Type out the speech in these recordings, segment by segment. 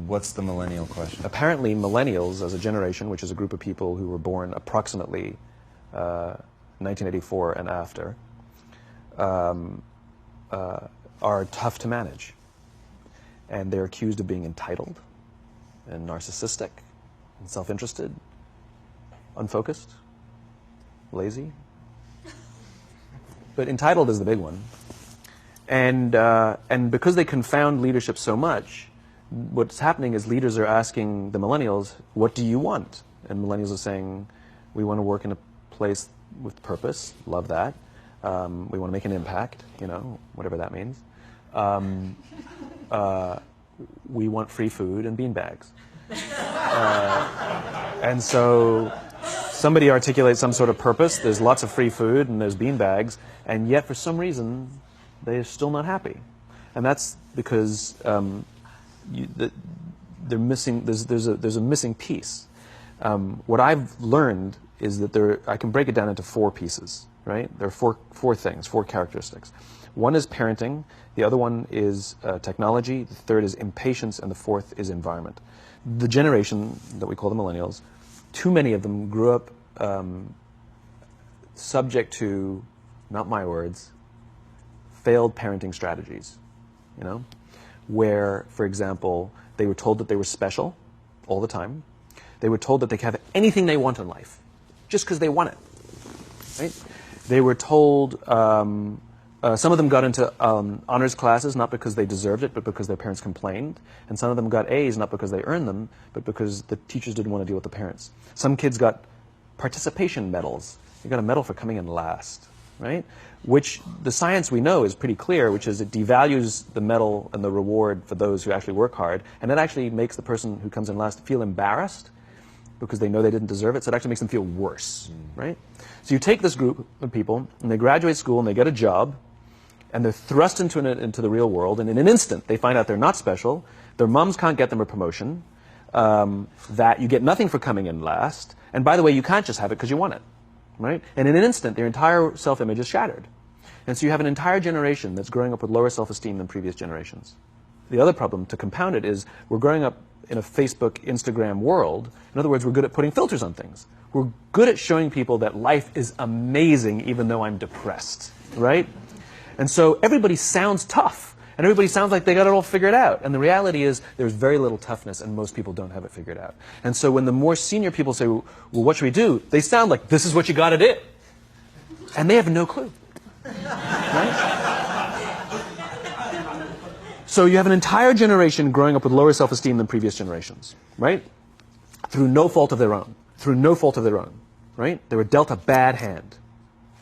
What's the millennial question? Apparently, millennials as a generation, which is a group of people who were born approximately 1984 and after, are tough to manage. And they're accused of being entitled and narcissistic and self-interested, unfocused, lazy. But entitled is the big one. And because they confound leadership so much, what's happening is leaders are asking the millennials, what do you want? And millennials are saying, we want to work in a place with purpose, love that. We want to make an impact, you know, whatever that means. We want free food and beanbags. And so somebody articulates some sort of purpose, there's lots of free food and there's beanbags, and yet for some reason they're still not happy. And that's because they're missing, there's a missing piece. What I've learned is that I can break it down into 4 pieces, right? There are four things, 4 characteristics. One is parenting, the other one is technology, the third is impatience, and the fourth is environment. The generation that we call the millennials, too many of them grew up subject to, not my words, failed parenting strategies, you know, where, for example, they were told that they were special all the time. They were told that they could have anything they want in life, just because they want it, right? They were told, some of them got into honors classes, not because they deserved it, but because their parents complained. And some of them got A's, not because they earned them, but because the teachers didn't want to deal with the parents. Some kids got participation medals. You got a medal for coming in last, right? Which the science we know is pretty clear, which is it devalues the medal and the reward for those who actually work hard. And it actually makes the person who comes in last feel embarrassed because they know they didn't deserve it. So it actually makes them feel worse, right? So you take this group of people, and they graduate school, and they get a job, and they're thrust into the real world, and in an instant, they find out they're not special, their moms can't get them a promotion, that you get nothing for coming in last, and by the way, you can't just have it because you want it, right? And in an instant, their entire self-image is shattered. And so you have an entire generation that's growing up with lower self-esteem than previous generations. The other problem, to compound it, is we're growing up in a Facebook, Instagram world. In other words, we're good at putting filters on things. We're good at showing people that life is amazing even though I'm depressed, right? And so everybody sounds tough, and everybody sounds like they got it all figured out. And the reality is there's very little toughness, and most people don't have it figured out. And so when the more senior people say, well, what should we do? They sound like, this is what you got to do. And they have no clue. Right? So you have an entire generation growing up with lower self-esteem than previous generations, right? Through no fault of their own. Through no fault of their own, right? They were dealt a bad hand,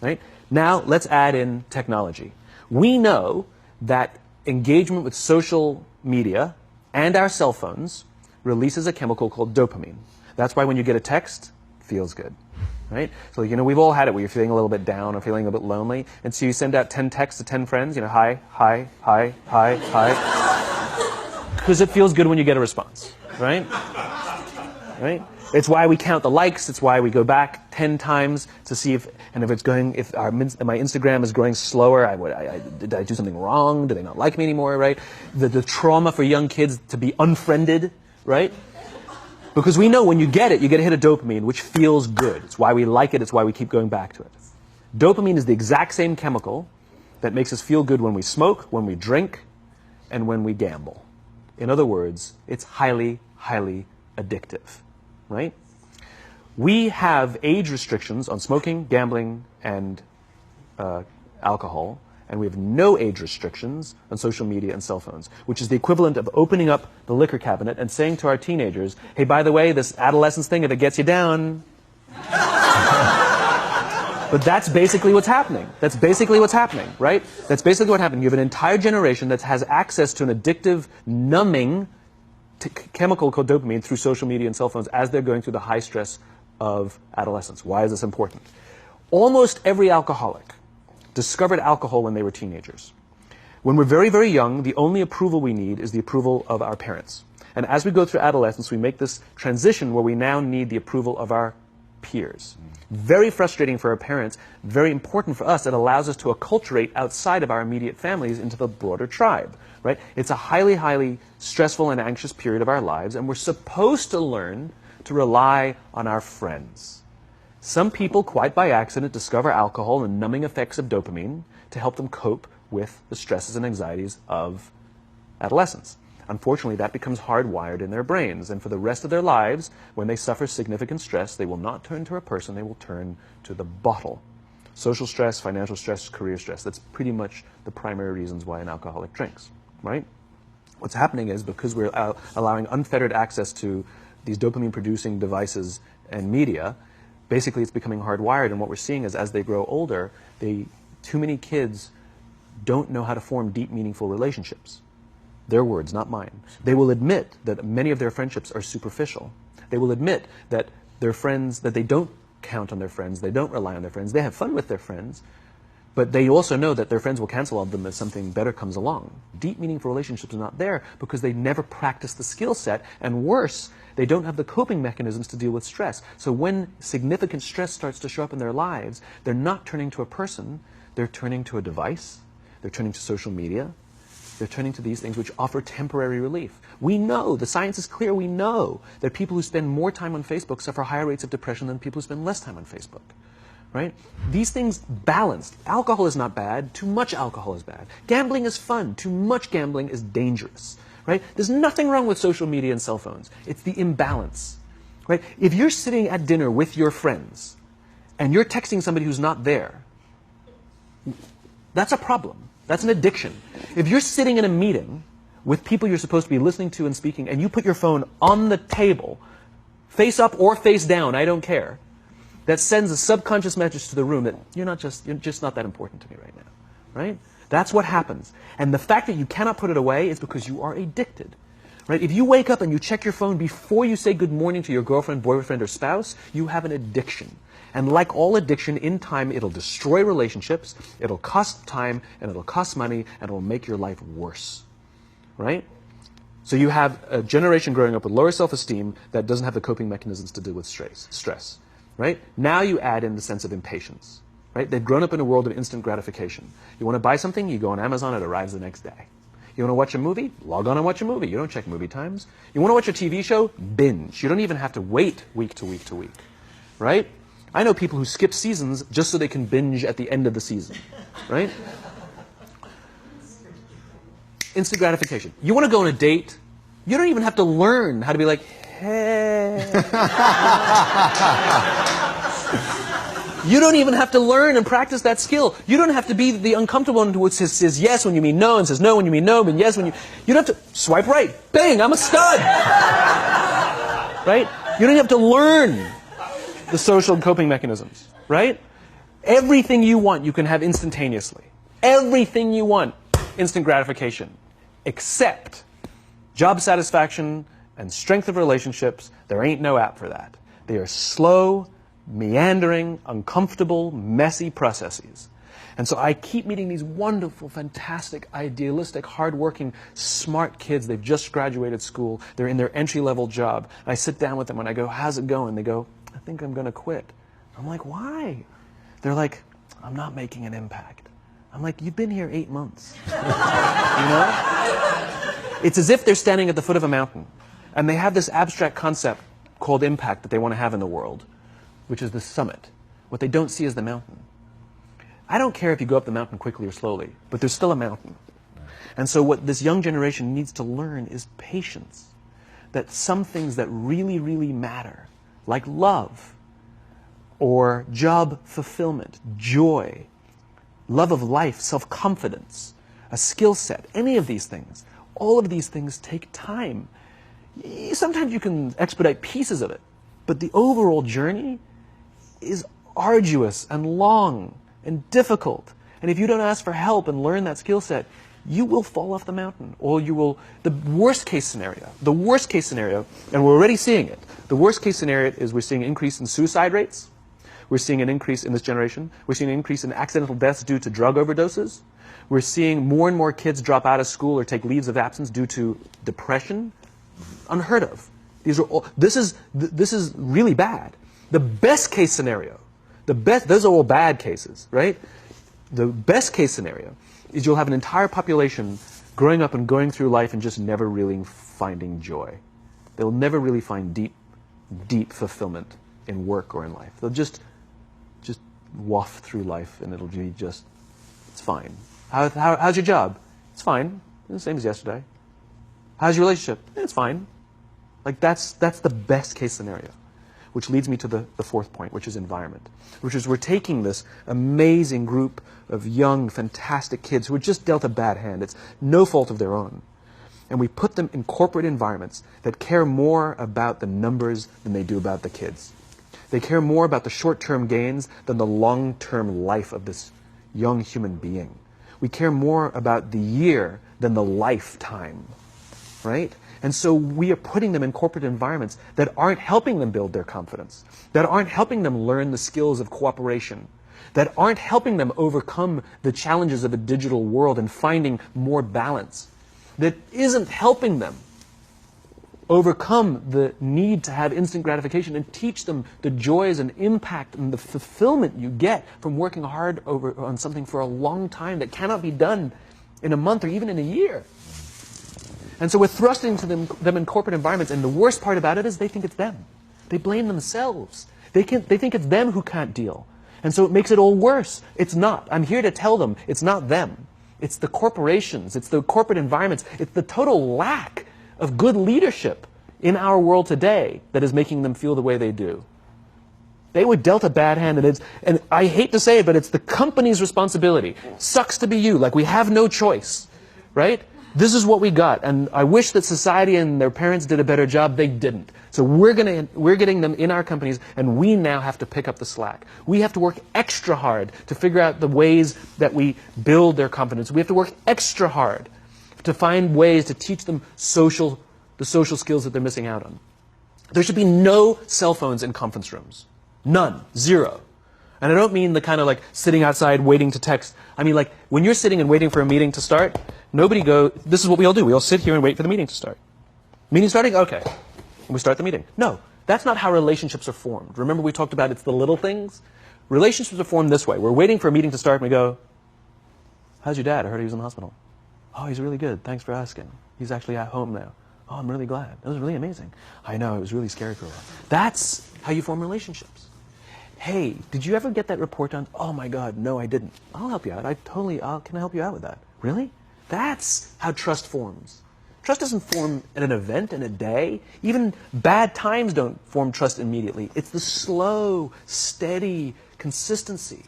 right? Now let's add in technology. We know that engagement with social media and our cell phones releases a chemical called dopamine. That's why when you get a text, it feels good. Right? So, you know, we've all had it where you're feeling a little bit down or feeling a bit lonely. And so you send out 10 texts to 10 friends, you know, hi, hi, hi, hi, hi. Because it feels good when you get a response. Right? Right? It's why we count the likes. It's why we go back 10 times to see if my Instagram is growing slower, did I do something wrong? Do they not like me anymore? Right? The trauma for young kids to be unfriended, right? Because we know when you get it, you get a hit of dopamine, which feels good. It's why we like it. It's why we keep going back to it. Dopamine is the exact same chemical that makes us feel good when we smoke, when we drink, and when we gamble. In other words, it's highly, highly addictive, right? We have age restrictions on smoking, gambling, and alcohol, and we have no age restrictions on social media and cell phones, which is the equivalent of opening up the liquor cabinet and saying to our teenagers, hey, by the way, this adolescence thing, if it gets you down. But that's basically what's happening. That's basically what's happening, right? That's basically what happened. You have an entire generation that has access to an addictive, numbing chemical called dopamine through social media and cell phones as they're going through the high stress of adolescence. Why is this important? Almost every alcoholic discovered alcohol when they were teenagers. When we're very, very young, the only approval we need is the approval of our parents. And as we go through adolescence, we make this transition where we now need the approval of our peers. Very frustrating for our parents, very important for us. It allows us to acculturate outside of our immediate families into the broader tribe, right? It's a highly, highly stressful and anxious period of our lives, and we're supposed to learn to rely on our friends. Some people, quite by accident, discover alcohol and numbing effects of dopamine to help them cope with the stresses and anxieties of adolescence. Unfortunately, that becomes hardwired in their brains, and for the rest of their lives, when they suffer significant stress, they will not turn to a person, they will turn to the bottle. Social stress, financial stress, career stress, that's pretty much the primary reasons why an alcoholic drinks, right? What's happening is, because we're allowing unfettered access to these dopamine-producing devices and media, basically it's becoming hardwired, and what we're seeing is as they grow older, too many kids don't know how to form deep, meaningful relationships. Their words, not mine. They will admit that many of their friendships are superficial. They will admit that their friends, that they don't count on their friends, they don't rely on their friends, they have fun with their friends, but they also know that their friends will cancel on them as something better comes along. Deep, meaningful relationships are not there because they never practice the skill set, and worse, they don't have the coping mechanisms to deal with stress. So when significant stress starts to show up in their lives, they're not turning to a person, they're turning to a device, they're turning to social media, they're turning to these things which offer temporary relief. We know, the science is clear, we know that people who spend more time on Facebook suffer higher rates of depression than people who spend less time on Facebook. Right? These things balanced. Alcohol is not bad, too much alcohol is bad. Gambling is fun, too much gambling is dangerous. Right? There's nothing wrong with social media and cell phones. It's the imbalance. Right? If you're sitting at dinner with your friends and you're texting somebody who's not there, that's a problem. That's an addiction. If you're sitting in a meeting with people you're supposed to be listening to and speaking, and you put your phone on the table, face up or face down, I don't care, that sends a subconscious message to the room that you're just not that important to me right now. Right? That's what happens. And the fact that you cannot put it away is because you are addicted. Right? If you wake up and you check your phone before you say good morning to your girlfriend, boyfriend, or spouse, you have an addiction. And like all addiction, in time, it'll destroy relationships, it'll cost time, and it'll cost money, and it'll make your life worse. Right? So you have a generation growing up with lower self-esteem that doesn't have the coping mechanisms to deal with stress. Right? Now you add in the sense of impatience. Right? They've grown up in a world of instant gratification. You want to buy something, you go on Amazon, it arrives the next day. You want to watch a movie? Log on and watch a movie. You don't check movie times. You want to watch a TV show? Binge. You don't even have to wait week to week to week. Right? I know people who skip seasons just so they can binge at the end of the season. Right? Instant gratification. You want to go on a date? You don't even have to learn how to be like, hey. You don't even have to learn and practice that skill. You don't have to be the uncomfortable one who says yes when you mean no and says no when you mean no, but yes when you... You don't have to swipe right. Bang, I'm a stud. Right? You don't have to learn the social coping mechanisms. Right? Everything you want, you can have instantaneously. Everything you want, instant gratification. Except job satisfaction and strength of relationships, there ain't no app for that. They are slow, meandering, uncomfortable, messy processes. And so I keep meeting these wonderful, fantastic, idealistic, hardworking, smart kids. They've just graduated school. They're in their entry-level job. I sit down with them and I go, how's it going? They go, I think I'm going to quit. I'm like, why? They're like, I'm not making an impact. I'm like, you've been here 8 months. You know? It's as if they're standing at the foot of a mountain and they have this abstract concept called impact that they want to have in the world, which is the summit. What they don't see is the mountain. I don't care if you go up the mountain quickly or slowly, but there's still a mountain. And so what this young generation needs to learn is patience. That some things that really, really matter, like love, or job fulfillment, joy, love of life, self-confidence, a skill set, any of these things, all of these things take time. Sometimes you can expedite pieces of it, but the overall journey is arduous and long and difficult. And if you don't ask for help and learn that skill set, you will fall off the mountain. Or you will, the worst case scenario, and we're already seeing it, the worst case scenario is we're seeing an increase in suicide rates. We're seeing an increase in this generation. We're seeing an increase in accidental deaths due to drug overdoses. We're seeing more and more kids drop out of school or take leaves of absence due to depression. Unheard of. This is really bad. The best case scenario, those are all bad cases, right? The best case scenario is you'll have an entire population growing up and going through life and just never really finding joy. They'll never really find deep fulfillment in work or in life. They'll just waft through life and it'll be just, it's fine. How's your job? It's fine. It's the same as yesterday. How's your relationship? It's fine. Like that's the best case scenario. Which leads me to the fourth point, which is environment. Which is we're taking this amazing group of young, fantastic kids who were just dealt a bad hand. It's no fault of their own. And we put them in corporate environments that care more about the numbers than they do about the kids. They care more about the short-term gains than the long-term life of this young human being. We care more about the year than the lifetime, right? And so we are putting them in corporate environments that aren't helping them build their confidence, that aren't helping them learn the skills of cooperation, that aren't helping them overcome the challenges of a digital world and finding more balance, that isn't helping them overcome the need to have instant gratification and teach them the joys and impact and the fulfillment you get from working hard on something for a long time that cannot be done in a month or even in a year. And so we're thrusting to them in corporate environments, and the worst part about it is they think it's them. They blame themselves. They think it's them who can't deal. And so it makes it all worse. It's not. I'm here to tell them it's not them. It's the corporations. It's the corporate environments. It's the total lack of good leadership in our world today that is making them feel the way they do. They were dealt a bad hand, and I hate to say it, but it's the company's responsibility. Sucks to be you. Like, we have no choice, right? This is what we got, and I wish that society and their parents did a better job. They didn't. So we're getting them in our companies, and we now have to pick up the slack. We have to work extra hard to figure out the ways that we build their confidence. We have to work extra hard to find ways to teach them the social skills that they're missing out on. There should be no cell phones in conference rooms. None. Zero. And I don't mean the kind of like sitting outside waiting to text. I mean like when you're sitting and waiting for a meeting to start, this is what we all do. We all sit here and wait for the meeting to start. Meeting starting? Okay. And we start the meeting. No, that's not how relationships are formed. Remember we talked about it's the little things? Relationships are formed this way. We're waiting for a meeting to start and we go, how's your dad? I heard he was in the hospital. Oh, he's really good. Thanks for asking. He's actually at home now. Oh, I'm really glad. That was really amazing. I know, it was really scary for a while. That's how you form relationships. Hey, did you ever get that report done? Oh my God, no, I didn't. I'll help you out. Can I help you out with that? Really? That's how trust forms. Trust doesn't form in an event, in a day. Even bad times don't form trust immediately. It's the slow, steady consistency.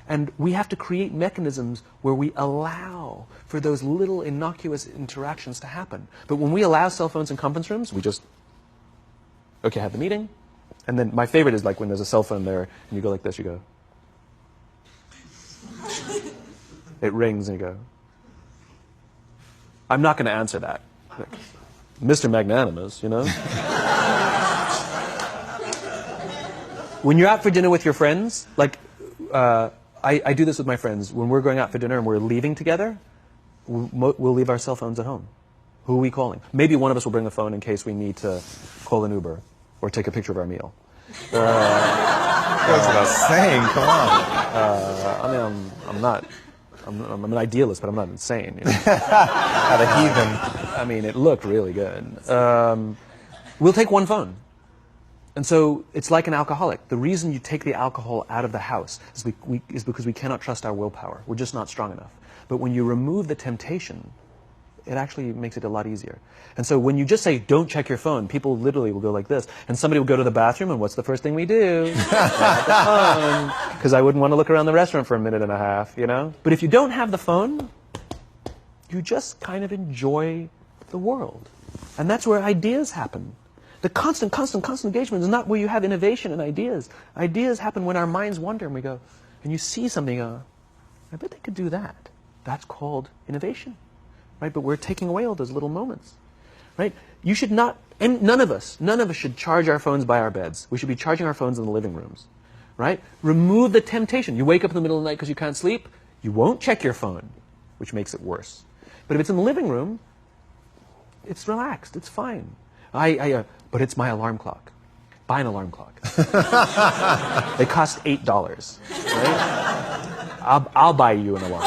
And we have to create mechanisms where we allow for those little innocuous interactions to happen. But when we allow cell phones in conference rooms, we just, okay, have the meeting. And then my favorite is like when there's a cell phone there and you go like this, you go. It rings and you go. I'm not going to answer that. Like, Mr. Magnanimous, you know. When you're out for dinner with your friends, like I do this with my friends. When we're going out for dinner and we're leaving together, we'll leave our cell phones at home. Who are we calling? Maybe one of us will bring a phone in case we need to call an Uber or take a picture of our meal. Goes without saying, come on. I'm an idealist, but I'm not insane. You know? Not a heathen. I mean, it looked really good. We'll take one phone. And so it's like an alcoholic. The reason you take the alcohol out of the house is because we cannot trust our willpower. We're just not strong enough. But when you remove the temptation, it actually makes it a lot easier. And so when you just say, don't check your phone, people literally will go like this. And somebody will go to the bathroom, and what's the first thing we do? Because I wouldn't want to look around the restaurant for a minute and a half, you know? But if you don't have the phone, you just kind of enjoy the world. And that's where ideas happen. The constant engagement is not where you have innovation and ideas. Ideas happen when our minds wander and we go, and you see something, I bet they could do that. That's called innovation. Right? But we're taking away all those little moments, right? You should not, and none of us should charge our phones by our beds. We should be charging our phones in the living rooms, right? Remove the temptation. You wake up in the middle of the night because you can't sleep, you won't check your phone, which makes it worse. But if it's in the living room, it's relaxed, it's fine. But it's my alarm clock. buy an alarm clock. They cost $8, right? I'll buy you an alarm.